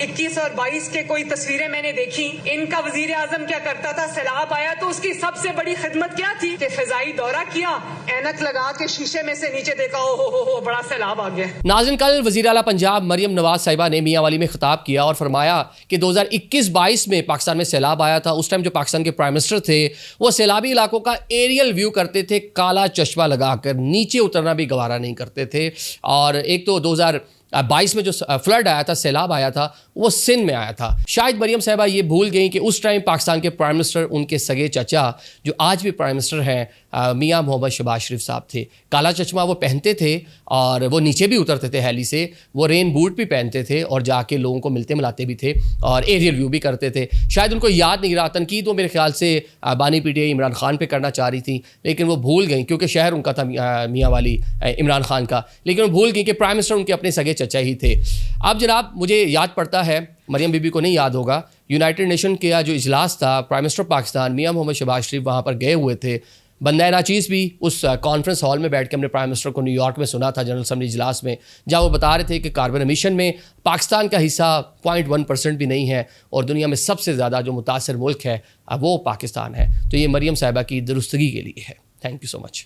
21 और 22 के कोई तस्वीरें मैंने देखी। इनका वजीर आजम क्या करता था, सैलाब आया तो उसकी सबसे बड़ी खिदमत क्या थी कि फिजाई दौरा किया, ऐनक लगा के शीशे में से नीचे देखा, हो बड़ा सैलाब आ गया। नाज़रीन, कल वज़ीर आला पंजाब मरियम नवाज साहिबा ने मियांवाली में खिताब किया और फरमाया कि 2021-22 में पाकिस्तान में सैलाब आया था। उस टाइम जो पाकिस्तान के प्राइम मिनिस्टर थे वो सैलाबी इलाकों का एरियल व्यू करते थे, काला चश्मा लगाकर, नीचे उतरना भी गवारा नहीं करते थे। और एक तो 2022 में जो फ्लड आया था, सैलाब आया था, वो सिंध में आया था। शायद मरियम साहिबा ये भूल गई कि उस टाइम पाकिस्तान के प्राइम मिनिस्टर उनके सगे चचा जो आज भी प्राइम मिनिस्टर हैं मियां मोहम्मद शहबाज शरीफ साहब थे। काला चश्मा वो पहनते थे और वो नीचे भी उतरते थे हेली से, वो रेन बूट भी पहनते थे और जाके लोगों को मिलते मिलाते भी थे और एरियल व्यू भी करते थे। शायद उनको याद नहीं रहा, तनकीद वो मेरे ख्याल से बानी पीटीआई इमरान खान पे करना चाह रही थी, लेकिन वो भूल गई क्योंकि शहर उनका था मियांवाली इमरान खान का, लेकिन वो भूल गई कि प्राइम मिनिस्टर उनके अपने सगे चचा ही थे। अब जनाब मुझे याद पड़ता है, मरियम बीबी को नहीं याद होगा, यूनाइटेड नेशन का जो इजलास था, प्राइम मिनिस्टर पाकिस्तान मियां मोहम्मद शहबाज शरीफ वहाँ पर गए हुए थे। बंदा नाचीज़ भी उस कॉन्फ्रेंस हॉल में बैठ के हमने प्राइम मिनिस्टर को न्यूयॉर्क में सुना था, जनरल असम्बली इजलास में, जहाँ वो बता रहे थे कि कार्बन एमिशन में पाकिस्तान का हिस्सा 0.1% भी नहीं है और दुनिया में सबसे ज़्यादा जो मुतासर मुल्क है वो पाकिस्तान है। तो ये मरियम साहिबा की दुरुस्तगी के लिए है। Thank you so much.